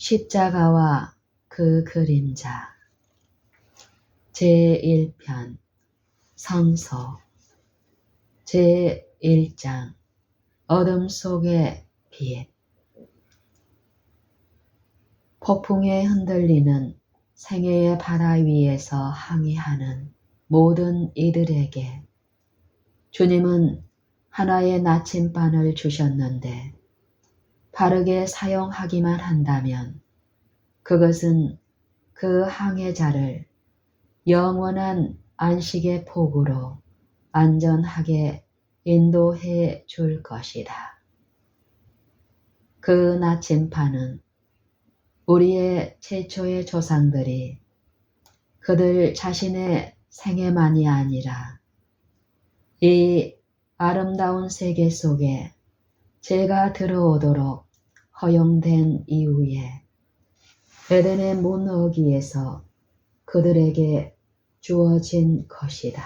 십자가와 그 그림자 제1편 성서 제1장 어둠 속의 빛. 폭풍에 흔들리는 생애의 바다 위에서 항해하는 모든 이들에게 주님은 하나의 나침반을 주셨는데 바르게 사용하기만 한다면 그것은 그 항해자를 영원한 안식의 폭으로 안전하게 인도해 줄 것이다. 그 나침반은 우리의 최초의 조상들이 그들 자신의 생애만이 아니라 이 아름다운 세계 속에 죄가 들어오도록 허용된 이후에 에덴의 문어기에서 그들에게 주어진 것이다.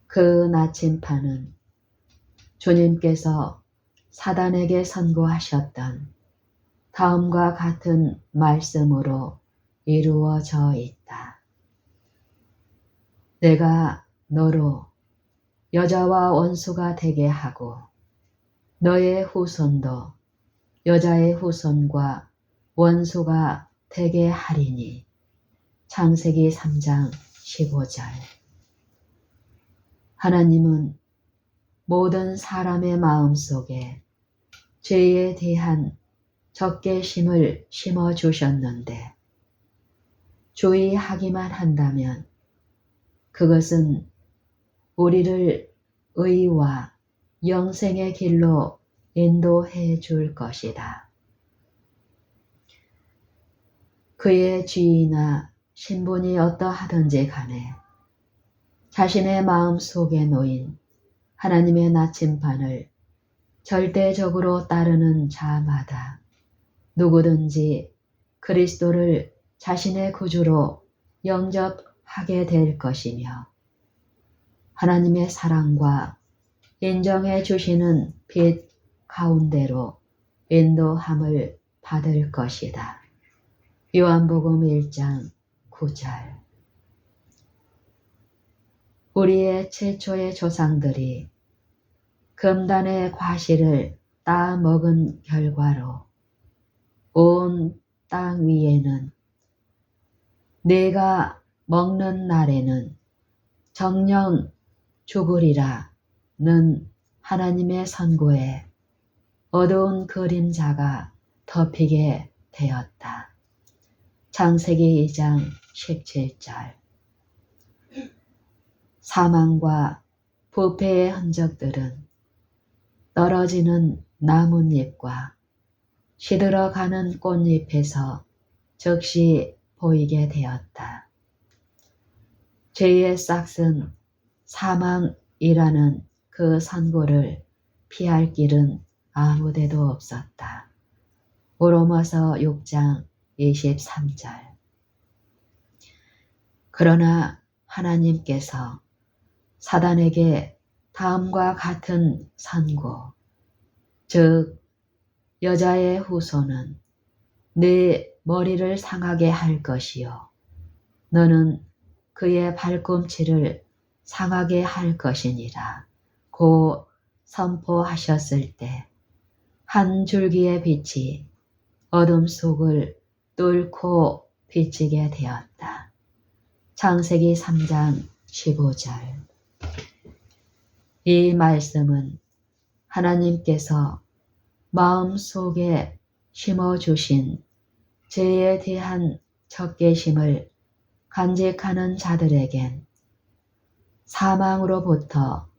그 나침반은 주님께서 사단에게 선고하셨던 다음과 같은 말씀으로 이루어져 있다. 내가 너로 여자와 원수가 되게 하고 너의 후손도 여자의 후손과 원수가 되게 하리니. 창세기 3장 15절. 하나님은 모든 사람의 마음속에 죄에 대한 적개심을 심어주셨는데 주의하기만 한다면 그것은 우리를 의와 영생의 길로 인도해 줄 것이다. 그의 지위나 신분이 어떠하든지 간에 자신의 마음 속에 놓인 하나님의 나침반을 절대적으로 따르는 자마다 누구든지 그리스도를 자신의 구주로 영접하게 될 것이며 하나님의 사랑과 인정해 주시는 빛 가운데로 인도함을 받을 것이다. 요한복음 1장 9절. 우리의 최초의 조상들이 금단의 과실을 따 먹은 결과로 온 땅 위에는 네가 먹는 날에는 정녕 죽으리라는 하나님의 선고에 어두운 그림자가 덮이게 되었다. 창세기 2장 17절. 사망과 부패의 흔적들은 떨어지는 나뭇잎과 시들어가는 꽃잎에서 즉시 보이게 되었다. 죄의 싹은 사망이라는 그 선고를 피할 길은 아무데도 없었다. 로마서 6장 23절. 그러나 하나님께서 사단에게 다음과 같은 선고, 즉 여자의 후손은 네 머리를 상하게 할 것이요 너는 그의 발꿈치를 상하게 할 것이니라 고 선포하셨을 때 한 줄기의 빛이 어둠 속을 뚫고 비치게 되었다. 창세기 3장 15절. 이 말씀은 하나님께서 마음속에 심어주신 죄에 대한 적개심을 간직하는 자들에겐 사망으로부터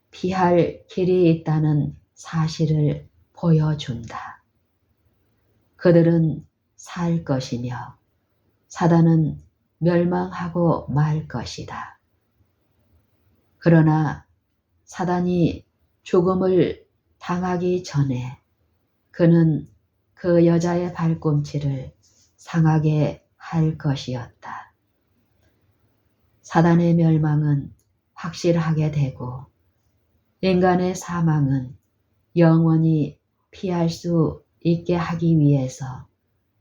피할 길이 있다는 사실을 보여준다. 그들은 살 것이며 사단은 멸망하고 말 것이다. 그러나 사단이 죽음을 당하기 전에 그는 그 여자의 발꿈치를 상하게 할 것이었다. 사단의 멸망은 확실하게 되고 인간의 사망은 영원히 피할 수 있게 하기 위해서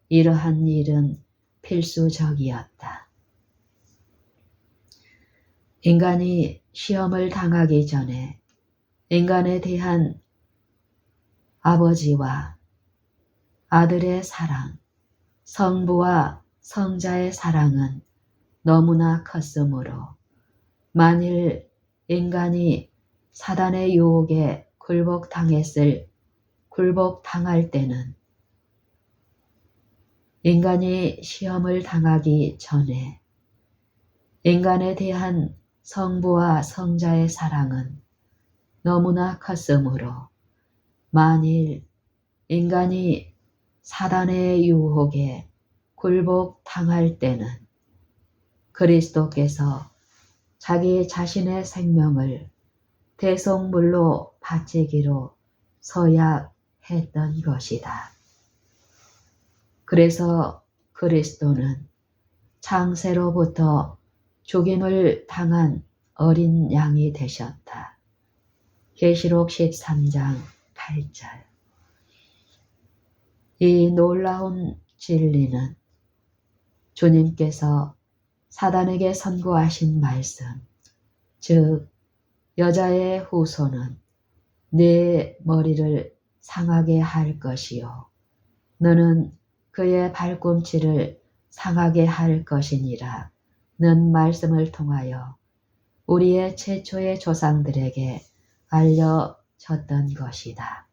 이러한 일은 필수적이었다. 인간이 시험을 당하기 전에 인간에 대한 아버지와 아들의 사랑, 성부와 성자의 사랑은 너무나 컸으므로 만일 인간이 사단의 유혹에 굴복당할 때는 인간이 시험을 당하기 전에 인간에 대한 성부와 성자의 사랑은 너무나 컸으므로 만일 인간이 사단의 유혹에 굴복당할 때는 그리스도께서 자기 자신의 생명을 대속물로 바치기로 서약했던 것이다. 그래서 그리스도는 창세로부터 죽임을 당한 어린 양이 되셨다. 계시록 13장 8절. 이 놀라운 진리는 주님께서 사단에게 선고하신 말씀, 즉 여자의 후손은 네 머리를 상하게 할 것이요 너는 그의 발꿈치를 상하게 할 것이니라 는 말씀을 통하여 우리의 최초의 조상들에게 알려졌던 것이다.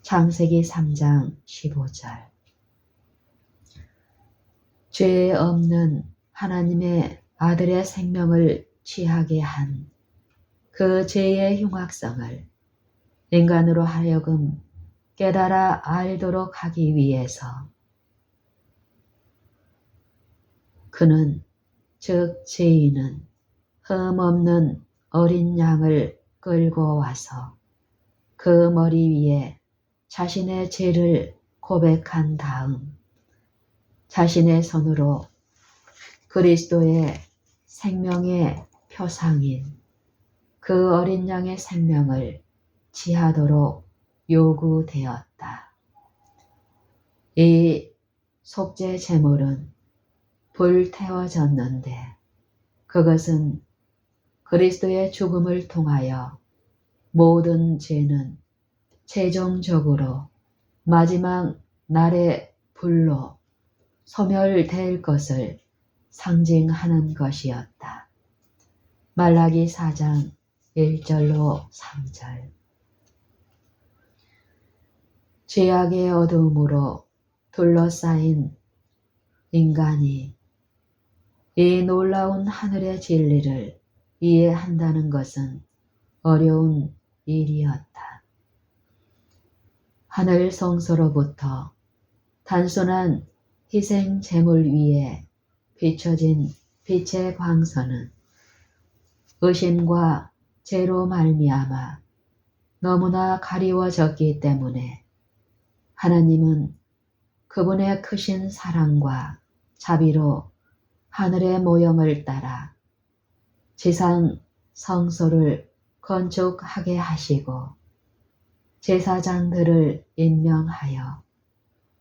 창세기 3장 15절. 죄 없는 하나님의 아들의 생명을 취하게 한 그 죄의 흉악성을 인간으로 하여금 깨달아 알도록 하기 위해서 그는, 즉 죄인은 흠없는 어린 양을 끌고 와서 그 머리 위에 자신의 죄를 고백한 다음 자신의 손으로 그리스도의 생명의 표상인 그 어린 양의 생명을 취하도록 요구되었다. 이 속죄 제물은 불태워졌는데 그것은 그리스도의 죽음을 통하여 모든 죄는 최종적으로 마지막 날의 불로 소멸될 것을 상징하는 것이었다. 말라기 4장 1절로 3절. 죄악의 어두움으로 둘러싸인 인간이 이 놀라운 하늘의 진리를 이해한다는 것은 어려운 일이었다. 하늘 성소로부터 단순한 희생 제물 위에 비춰진 빛의 광선은 의심과 죄로 말미암아 너무나 가리워졌기 때문에 하나님은 그분의 크신 사랑과 자비로 하늘의 모형을 따라 지상 성소를 건축하게 하시고 제사장들을 임명하여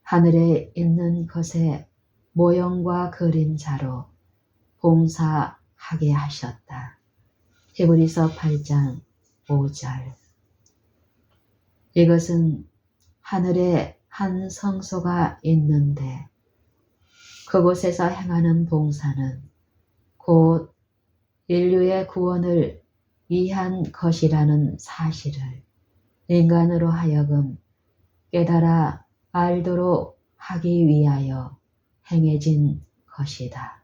하늘에 있는 것의 모형과 그림자로 봉사하게 하셨다. 히브리서 8장 5절. 이것은 하늘에 한 성소가 있는데 그곳에서 행하는 봉사는 곧 인류의 구원을 위한 것이라는 사실을 인간으로 하여금 깨달아 알도록 하기 위하여 행해진 것이다.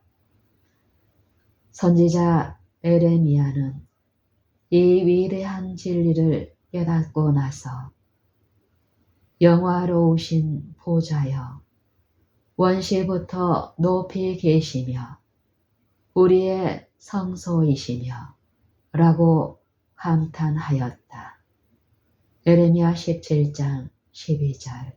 선지자 에레미야는 이 위대한 진리를 깨닫고 나서 영화로우신 보좌여 원시부터 높이 계시며 우리의 성소이시며 라고 감탄하였다. 에레미야 17장 12절.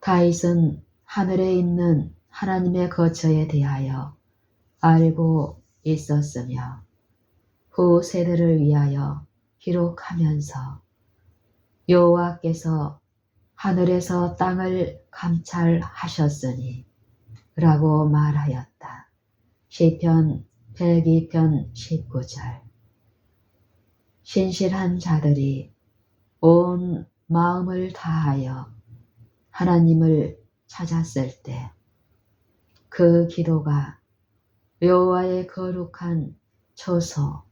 다윗은 하늘에 있는 하나님의 거처에 대하여 알고 있었으며 후 세대를 위하여 기록하면서 여호와께서 하늘에서 땅을 감찰하셨으니 라고 말하였다. 시편 102편 19절. 신실한 자들이 온 마음을 다하여 하나님을 찾았을 때 그 기도가 여호와의 거룩한 처소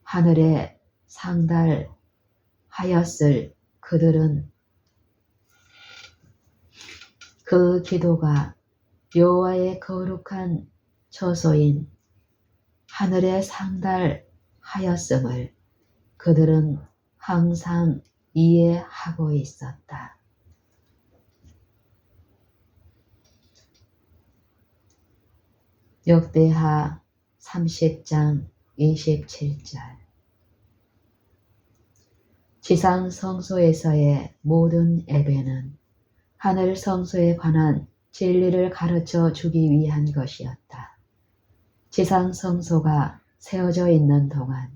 하늘에 상달하였을 그들은 그 기도가 여호와의 거룩한 처소인 하늘에 상달하였음을 그들은 항상 이해하고 있었다. 역대하 30장 27절. 지상 성소에서의 모든 예배는 하늘 성소에 관한 진리를 가르쳐 주기 위한 것이었다. 지상 성소가 세워져 있는 동안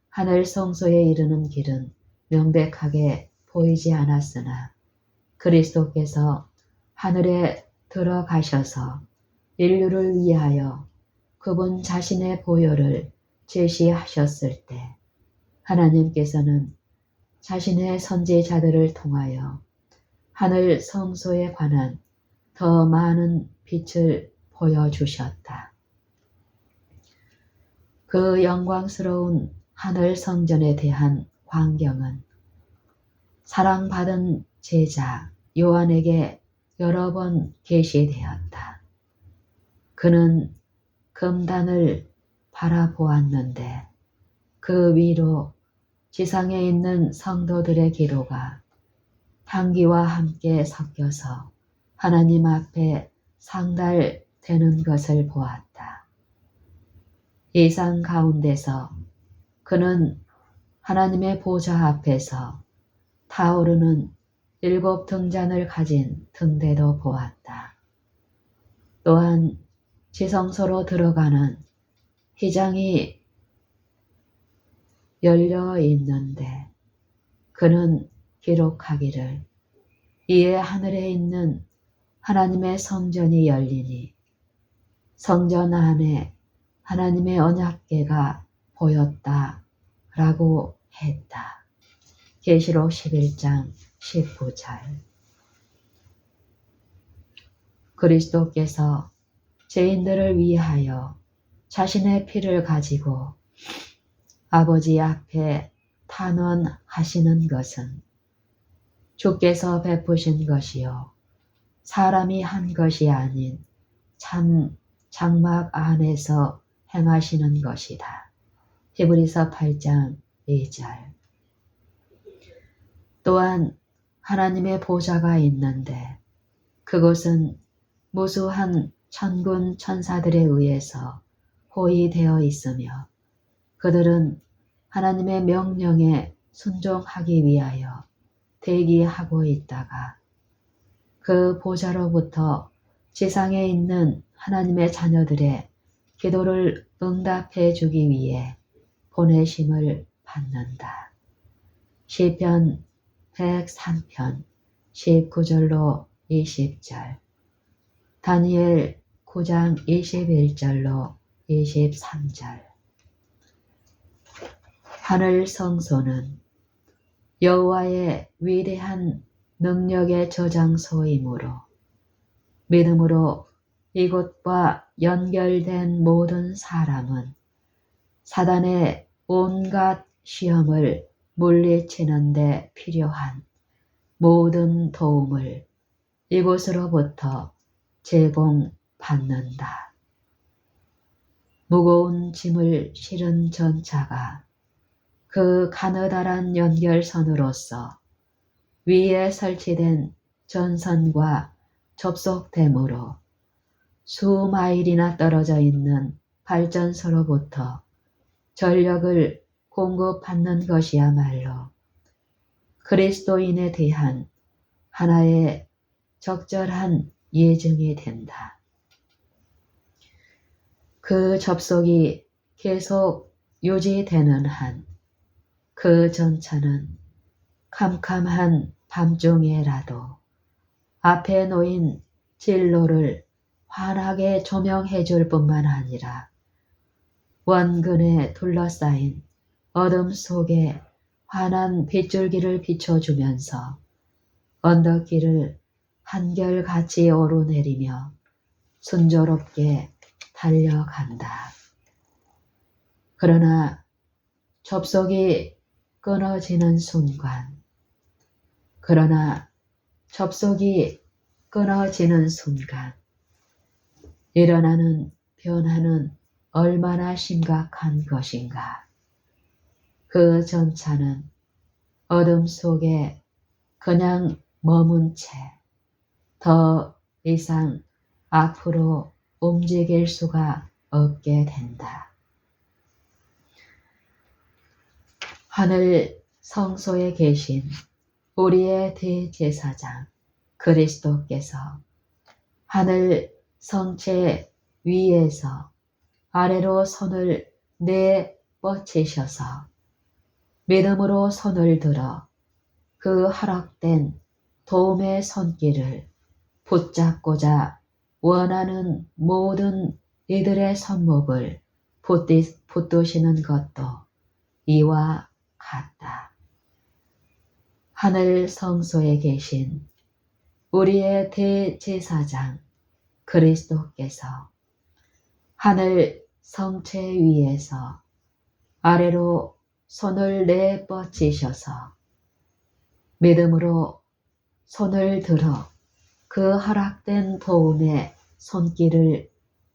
하늘 성소에 이르는 길은 명백하게 보이지 않았으나 그리스도께서 하늘에 들어가셔서 인류를 위하여 그분 자신의 보혈을 제시하셨을 때 하나님께서는 자신의 선지자들을 통하여 하늘 성소에 관한 더 많은 빛을 보여주셨다. 그 영광스러운 하늘 성전에 대한 광경은 사랑받은 제자 요한에게 여러 번 계시되었다. 그는 금단을 바라보았는데 그 위로 지상에 있는 성도들의 기도가 향기와 함께 섞여서 하나님 앞에 상달되는 것을 보았다. 이상 가운데서 그는 하나님의 보좌 앞에서 타오르는 7 등잔을 가진 등대도 보았다. 또한 지성소로 들어가는 휘장이 열려 있는데 그는 기록하기를 이에 하늘에 있는 하나님의 성전이 열리니 성전 안에 하나님의 언약궤가 보였다 라고 했다. 계시록 11장 19절. 그리스도께서 죄인들을 위하여 자신의 피를 가지고 아버지 앞에 탄원하시는 것은 주께서 베푸신 것이요 사람이 한 것이 아닌 참 장막 안에서 행하시는 것이다. 히브리서 8장 2절. 또한 하나님의 보좌가 있는데 그곳은 무수한 천군 천사들에 의해서 호위되어 있으며 그들은 하나님의 명령에 순종하기 위하여 대기하고 있다가 그 보좌로부터 지상에 있는 하나님의 자녀들의 기도를 응답해 주기 위해 보내심을 받는다. 시편 103편 19절로 20절, 다니엘 9장 21절로 23절. 하늘 성소는 여호와의 위대한 능력의 저장소이므로 믿음으로 이곳과 연결된 모든 사람은 사단의 온갖 시험을 물리치는 데 필요한 모든 도움을 이곳으로부터 제공받는다. 무거운 짐을 실은 전차가 그 가느다란 연결선으로서 위에 설치된 전선과 접속되므로 수마일이나 떨어져 있는 발전소로부터 전력을 공급받는 것이야말로 그리스도인에 대한 하나의 적절한 예증이 된다. 그 접속이 계속 유지되는 한 그 전차는 캄캄한 밤중에라도 앞에 놓인 진로를 환하게 조명해 줄 뿐만 아니라 원근에 둘러싸인 어둠 속에 환한 빗줄기를 비춰주면서 언덕길을 한결같이 오르내리며 순조롭게 달려간다. 그러나 접속이 끊어지는 순간, 일어나는 변화는 얼마나 심각한 것인가. 그 전차는 어둠 속에 그냥 머문 채 더 이상 앞으로 움직일 수가 없게 된다. 하늘 성소에 계신 우리의 대제사장 그리스도께서 하늘 성체 위에서 아래로 손을 내뻗치셔서 믿음으로 손을 들어 그 허락된 도움의 손길을 붙잡고자 원하는 모든 이들의 손목을 붙드시는 것도 이와 같다. 하늘 성소에 계신 우리의 대제사장 그리스도께서 하늘 성체 위에서 아래로 손을 내뻗치셔서 믿음으로 손을 들어 그 허락된 도움의 손길을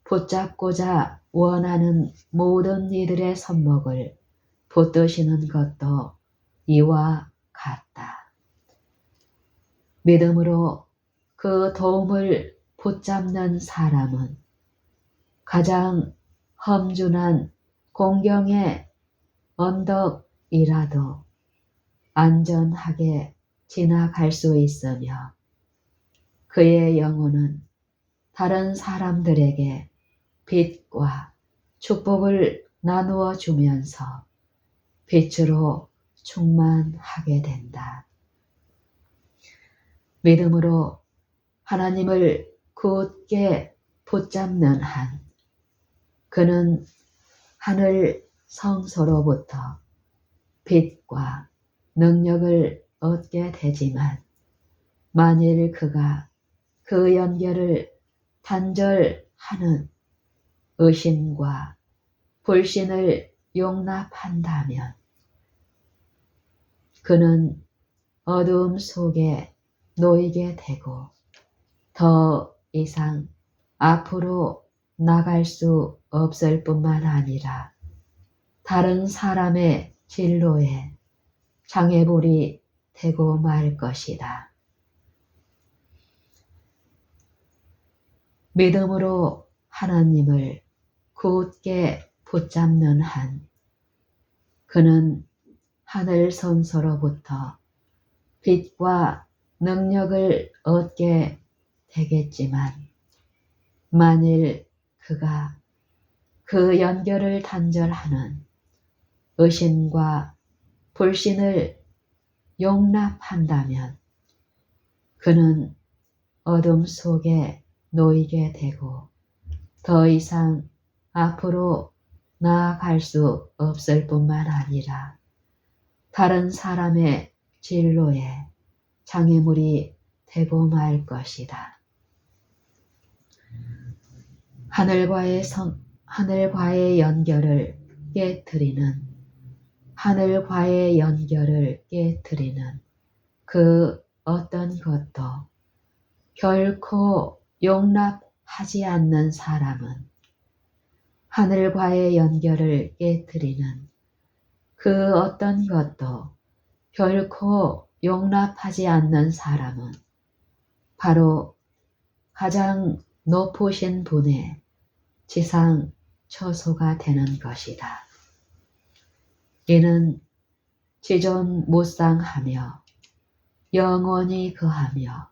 붙잡고자 원하는 모든 이들의 손목을 붙드시는 것도 이와 같다. 믿음으로 그 도움을 붙잡는 사람은 가장 험준한 공경의 언덕이라도 안전하게 지나갈 수 있으며 그의 영혼은 다른 사람들에게 빛과 축복을 나누어 주면서 빛으로 충만하게 된다. 믿음으로 하나님을 굳게 붙잡는 한 그는 하늘 성소로부터 빛과 능력을 얻게 되지만 만일 그가 그 연결을 단절하는 의심과 불신을 용납한다면 그는 어두움 속에 놓이게 되고 더 이상 앞으로 나갈 수 없을 뿐만 아니라 다른 사람의 진로에 장애물이 되고 말 것이다. 믿음으로 하나님을 굳게 붙잡는 한 그는 하늘 성소로부터 빛과 능력을 얻게 되겠지만 만일 그가 그 연결을 단절하는 의심과 불신을 용납한다면 그는 어둠 속에 놓이게 되고 더 이상 앞으로 나아갈 수 없을 뿐만 아니라 다른 사람의 진로에 장애물이 되고 말 것이다. 하늘과의 연결을 깨트리는 그 어떤 것도 결코 용납하지 않는 사람은 하늘과의 연결을 깨트리는 그 어떤 것도 결코 용납하지 않는 사람은 바로 가장 높으신 분의 지상 처소가 되는 것이다. 이는 지존무쌍하며 영원히 거하며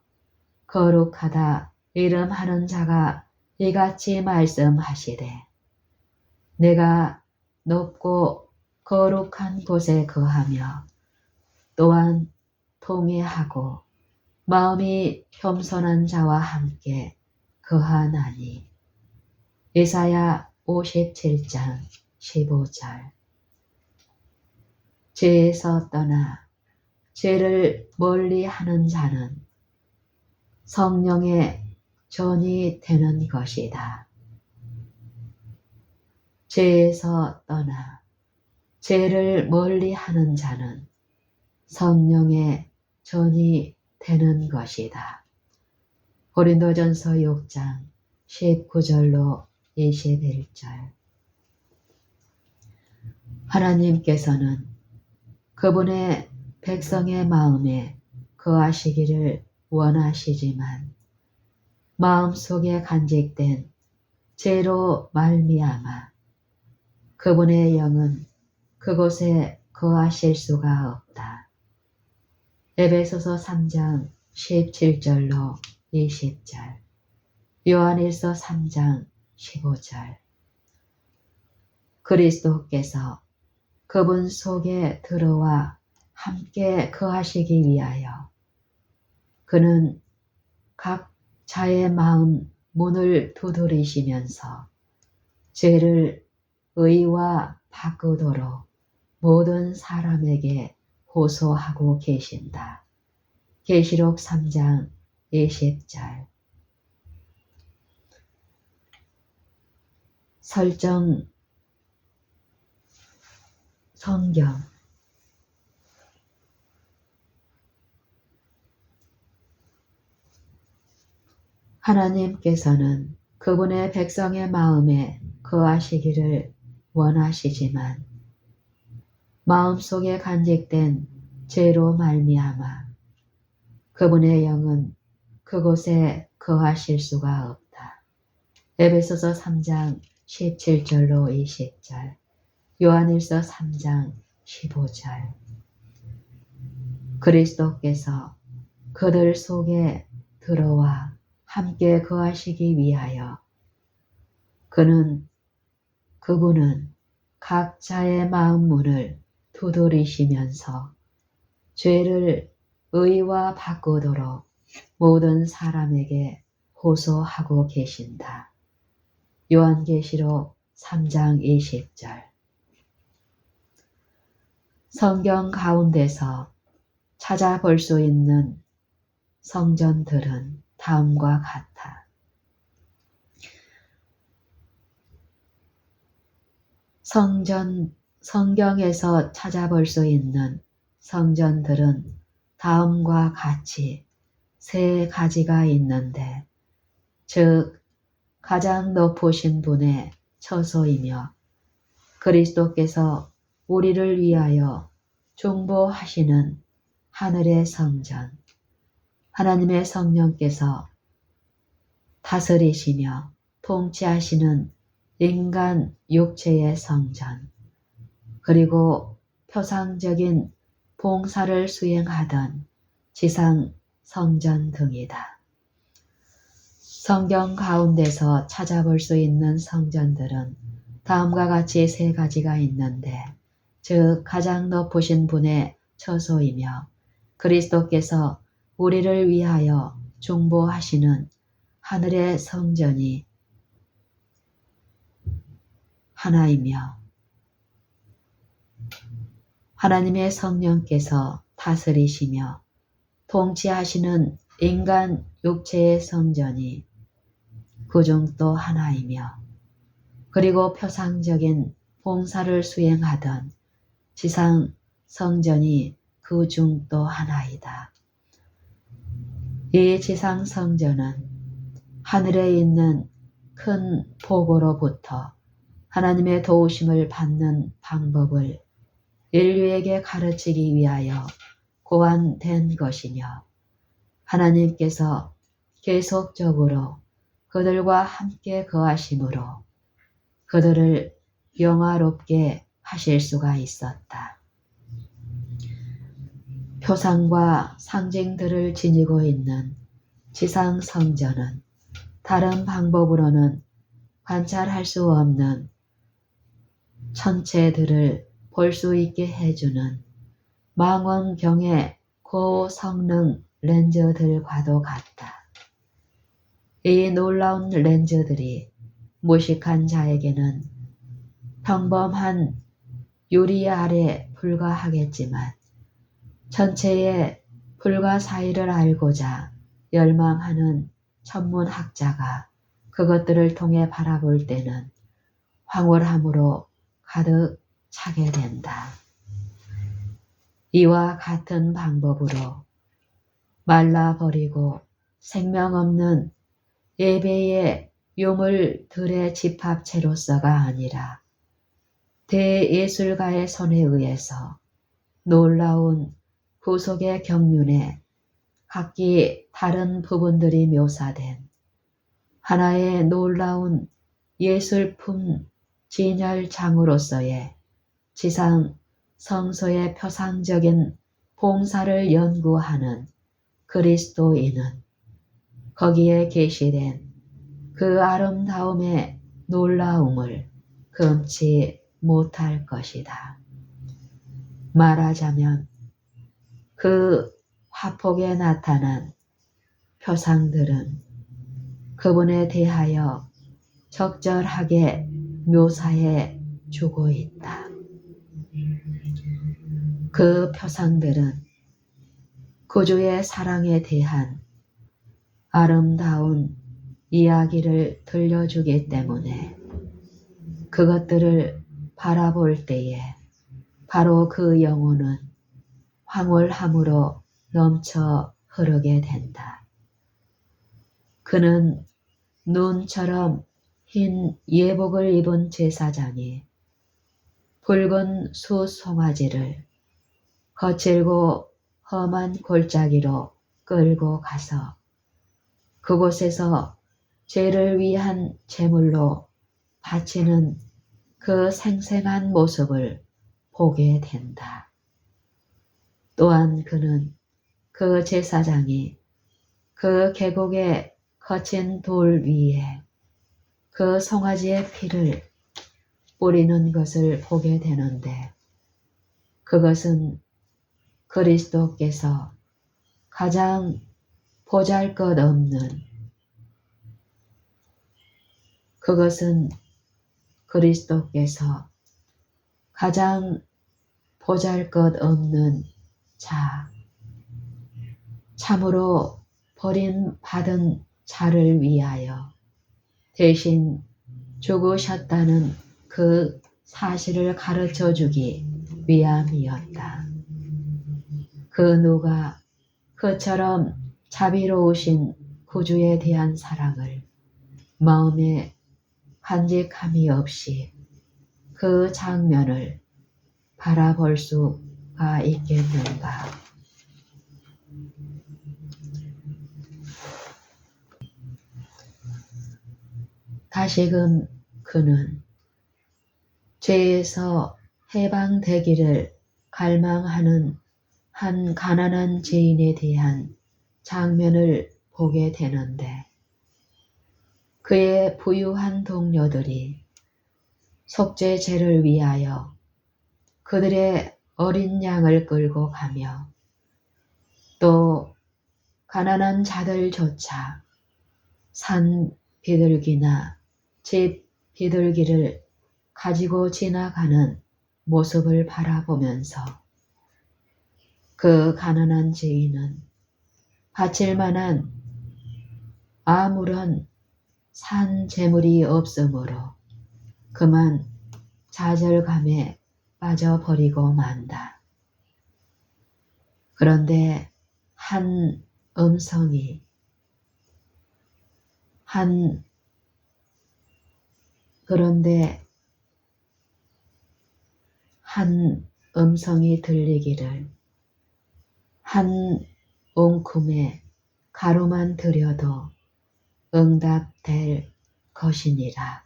거룩하다 이름하는 자가 이같이 말씀하시되 내가 높고 거룩한 곳에 거하며 또한 통회하고 마음이 겸손한 자와 함께 거하나니. 이사야 57장 15절. 죄에서 떠나 죄를 멀리하는 자는 성령의 전이 되는 것이다. 죄에서 떠나 죄를 멀리하는 자는 성령의 전이 되는 것이다. 고린도전서 6장 19절로 21절. 하나님께서는 그분의 백성의 마음에 거하시기를 원하시지만 마음속에 간직된 죄로 말미암아 그분의 영은 그곳에 거하실 수가 없다. 에베소서 3장 17절로 20절. 요한일서 3장 15절. 그리스도께서 그분 속에 들어와 함께 거하시기 위하여 그는 각 자의 마음 문을 두드리시면서 죄를 의와 바꾸도록 모든 사람에게 호소하고 계신다. 계시록 3장 20절. 설정 성경. 하나님께서는 그분의 백성의 마음에 거하시기를 원하시지만 마음속에 간직된 죄로 말미암아 그분의 영은 그곳에 거하실 수가 없다. 에베소서 3장 17절로 20절. 요한일서 3장 15절. 그리스도께서 그들 속에 들어와 함께 거하시기 위하여 그분은 각자의 마음 문을 두드리시면서 죄를 의와 바꾸도록 모든 사람에게 호소하고 계신다. 요한계시록 3장 20절. 성경 가운데서 찾아볼 수 있는 성전들은 다음과 같아. 성경에서 찾아볼 수 있는 성전들은 다음과 같이 세 가지가 있는데, 즉 가장 높으신 분의 처소이며 그리스도께서 우리를 위하여 중보하시는 하늘의 성전, 하나님의 성령께서 다스리시며 통치하시는 인간 육체의 성전, 그리고 표상적인 봉사를 수행하던 지상 성전 등이다. 성경 가운데서 찾아볼 수 있는 성전들은 다음과 같이 세 가지가 있는데, 즉 가장 높으신 분의 처소이며 그리스도께서 우리를 위하여 중보하시는 하늘의 성전이 하나이며 하나님의 성령께서 다스리시며 통치하시는 인간 육체의 성전이 그중 또 하나이며, 그리고 표상적인 봉사를 수행하던 지상 성전이 그중 또 하나이다. 이 지상 성전은 하늘에 있는 큰 복으로부터 하나님의 도우심을 받는 방법을 인류에게 가르치기 위하여 고안된 것이며, 하나님께서 계속적으로 그들과 함께 거하심으로 그들을 영화롭게 하실 수가 있었다. 표상과 상징들을 지니고 있는 지상 성전은 다른 방법으로는 관찰할 수 없는 천체들을 볼 수 있게 해주는 망원경의 고성능 렌즈들과도 같다. 이 놀라운 렌즈들이 무식한 자에게는 평범한 유리 아래 불과하겠지만 전체의 불과 사이를 알고자 열망하는 천문학자가 그것들을 통해 바라볼 때는 황홀함으로 가득 차게 된다. 이와 같은 방법으로 말라버리고 생명 없는 예배의 유물들의 집합체로서가 아니라 대예술가의 손에 의해서 놀라운 구속의 경륜에 각기 다른 부분들이 묘사된 하나의 놀라운 예술품 진열장으로서의 지상 성소의 표상적인 봉사를 연구하는 그리스도인은 거기에 계시된 그 아름다움의 놀라움을 금치 못할 것이다. 말하자면 그 화폭에 나타난 표상들은 그분에 대하여 적절하게 묘사해 주고 있다. 그 표상들은 구주의 사랑에 대한 아름다운 이야기를 들려주기 때문에 그것들을 바라볼 때에 바로 그 영혼은 황홀함으로 넘쳐 흐르게 된다. 그는 눈처럼 흰 예복을 입은 제사장이 붉은 수송아지를 거칠고 험한 골짜기로 끌고 가서 그곳에서 죄를 위한 제물로 바치는 그 생생한 모습을 보게 된다. 또한 그는 그 제사장이 그 계곡의 거친 돌 위에 그 송아지의 피를 뿌리는 것을 보게 되는데 그것은 그리스도께서 가장 보잘것없는 그것은 그리스도께서 가장 보잘것없는 자, 참으로 버림받은 자를 위하여 대신 죽으셨다는 그 사실을 가르쳐 주기 위함이었다. 그 누가 그처럼 자비로우신 구주에 대한 사랑을 마음에 간직함이 없이 그 장면을 바라볼 수가 있겠는가. 다시금 그는 죄에서 해방되기를 갈망하는 한 가난한 죄인에 대한 장면을 보게 되는데 그의 부유한 동료들이 속죄제를 위하여 그들의 어린 양을 끌고 가며 또 가난한 자들조차 산 비둘기나 집 비둘기를 가지고 지나가는 모습을 바라보면서 그 가난한 죄인은 바칠 만한 아무런 산 재물이 없으므로 그만 좌절감에 빠져버리고 만다. 그런데 한 음성이 들리기를 한 웅큼의 가루만 들여도 응답될 것이니라.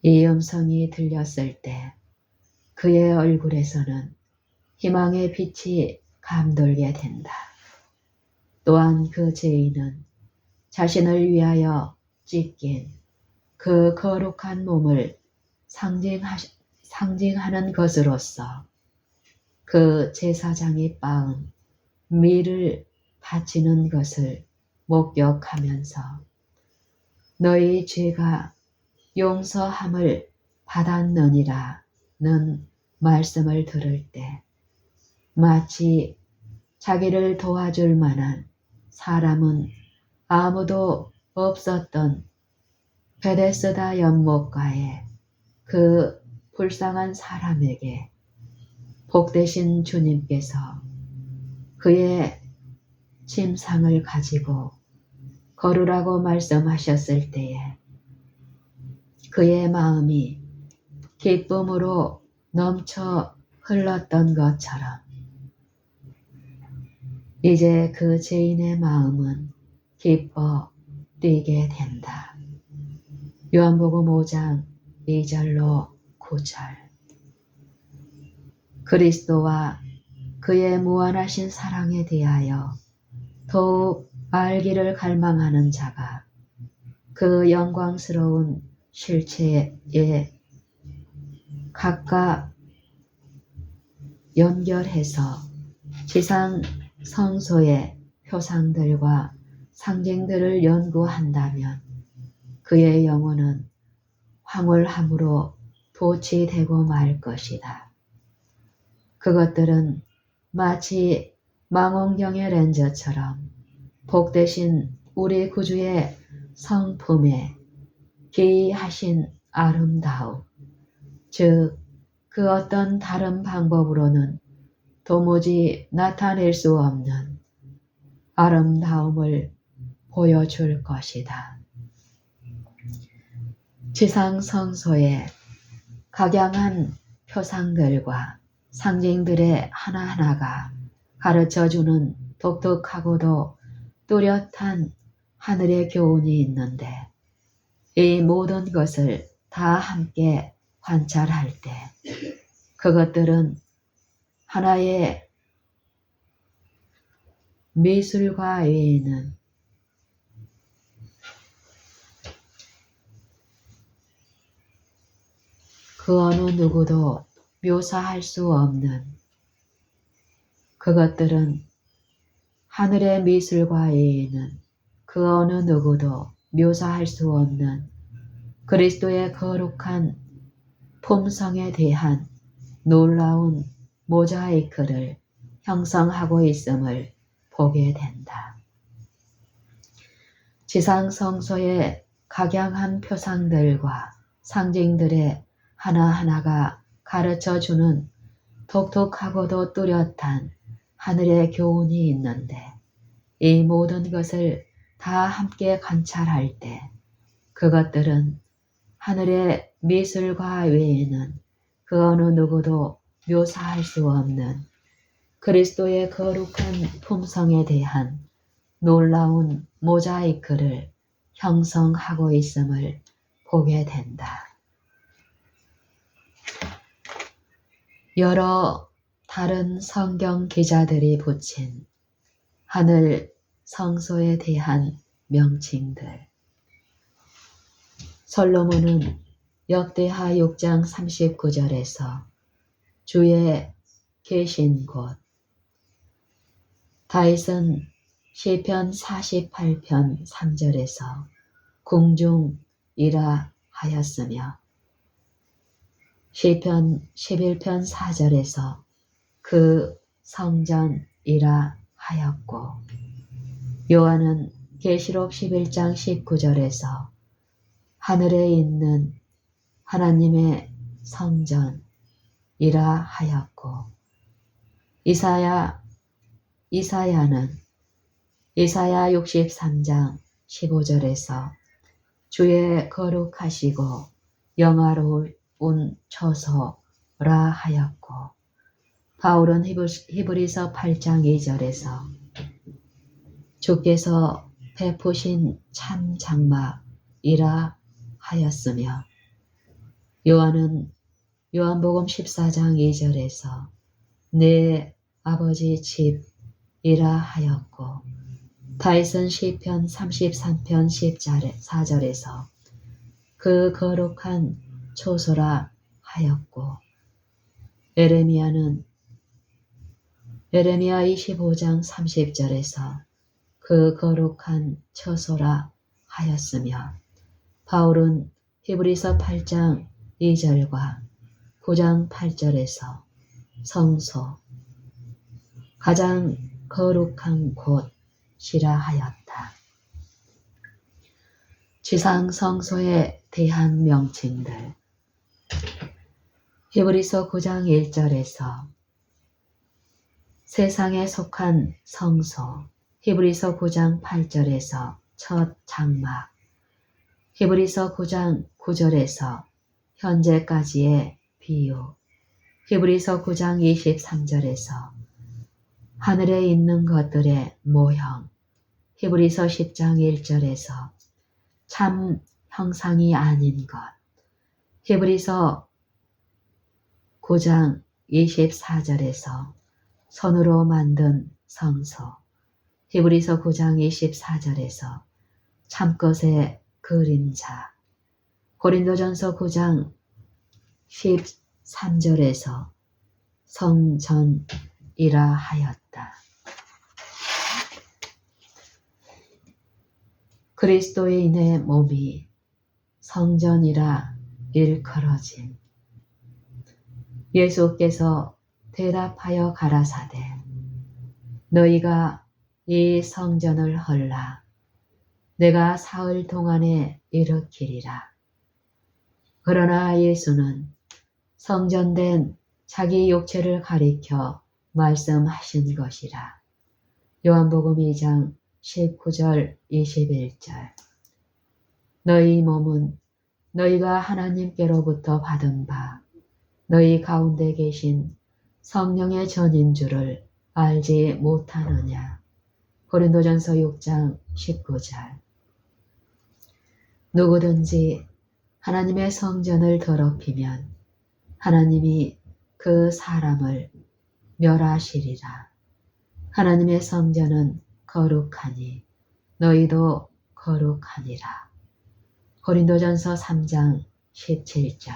이 음성이 들렸을 때 그의 얼굴에서는 희망의 빛이 감돌게 된다. 또한 그 죄인은 자신을 위하여 찢긴 그 거룩한 몸을 상징하는 것으로서 그 제사장이 빻은 밀을 바치는 것을 목격하면서 너희 죄가 용서함을 받았느니라는 말씀을 들을 때 마치 자기를 도와줄 만한 사람은 아무도 없었던 베데스다 연못가에 그 불쌍한 사람에게 복되신 주님께서 그의 침상을 가지고 걸으라고 말씀하셨을 때에 그의 마음이 기쁨으로 넘쳐 흘렀던 것처럼 이제 그 죄인의 마음은 기뻐 뛰게 된다. 요한복음 5장 2절로 9절. 그리스도와 그의 무한하신 사랑에 대하여 더욱 알기를 갈망하는 자가 그 영광스러운 실체에 각각 연결해서 지상 성소의 표상들과 상징들을 연구한다면 그의 영혼은 황홀함으로 도취되고 말 것이다. 그것들은 마치 망원경의 렌즈처럼 복되신 우리 구주의 성품에 기이하신 아름다움, 즉 그 어떤 다른 방법으로는 도무지 나타낼 수 없는 아름다움을 보여줄 것이다. 지상 성소의 각양한 표상들과 상징들의 하나하나가 가르쳐주는 독특하고도 뚜렷한 하늘의 교훈이 있는데 이 모든 것을 다 함께 관찰할 때 그것들은 하나의 미술과 외에는 그 어느 누구도 묘사할 수 없는 그것들은 하늘의 미술과 외에는 그 어느 누구도 묘사할 수 없는 그리스도의 거룩한 품성에 대한 놀라운 모자이크를 형성하고 있음을 보게 된다. 지상 성소의 각양한 표상들과 상징들의 하나하나가 가르쳐주는 독특하고도 뚜렷한 하늘의 교훈이 있는데 이 모든 것을 다 함께 관찰할 때 그것들은 하늘의 미술과 외에는 그 어느 누구도 묘사할 수 없는 그리스도의 거룩한 품성에 대한 놀라운 모자이크를 형성하고 있음을 보게 된다. 여러 다른 성경 기자들이 붙인 하늘 성소에 대한 명칭들. 솔로몬은 역대하 6장 39절에서 주의 계신 곳, 다윗은 시편 48편 3절에서 궁중이라 하였으며 시편 11편 4절에서 그 성전이라 하였고 요한은 계시록 11장 19절에서 하늘에 있는 하나님의 성전이라 하였고 이사야는 이사야 63장 15절에서 주의 거룩하시고 영화로운 처소라 하였고 바울은 히브리서 8장 2절에서 주께서 베푸신 참 장막이라 하였으며 요한은 요한복음 14장 2절에서 내 아버지 집이라 하였고 다윗은 시편 33편 14절에서 그 거룩한 초소라 하였고 에레미야는 에레미야 25장 30절에서 그 거룩한 처소라 하였으며, 바울은 히브리서 8장 2절과 9장 8절에서 성소, 가장 거룩한 곳이라 하였다. 지상 성소에 대한 명칭들. 히브리서 9장 1절에서 세상에 속한 성소, 히브리서 9장 8절에서 첫 장막, 히브리서 9장 9절에서 현재까지의 비유, 히브리서 9장 23절에서 하늘에 있는 것들의 모형, 히브리서 10장 1절에서 참 형상이 아닌 것, 히브리서 9장 24절에서 손으로 만든 성소, 히브리서 9장 24절에서 참것의 그림자, 고린도전서 9장 13절에서 성전이라 하였다. 그리스도인의 몸이 성전이라 일컬어짐. 예수께서 대답하여 가라사대, 너희가 이 성전을 헐라. 내가 사흘 동안에 일으키리라. 그러나 예수는 성전된 자기 육체를 가리켜 말씀하신 것이라. 요한복음 2장 19절 21절. 너희 몸은 너희가 하나님께로부터 받은 바 너희 가운데 계신 성령의 전인 줄을 알지 못하느냐. 고린도전서 6장 19절. 누구든지 하나님의 성전을 더럽히면 하나님이 그 사람을 멸하시리라. 하나님의 성전은 거룩하니 너희도 거룩하니라. 고린도전서 3장 17절.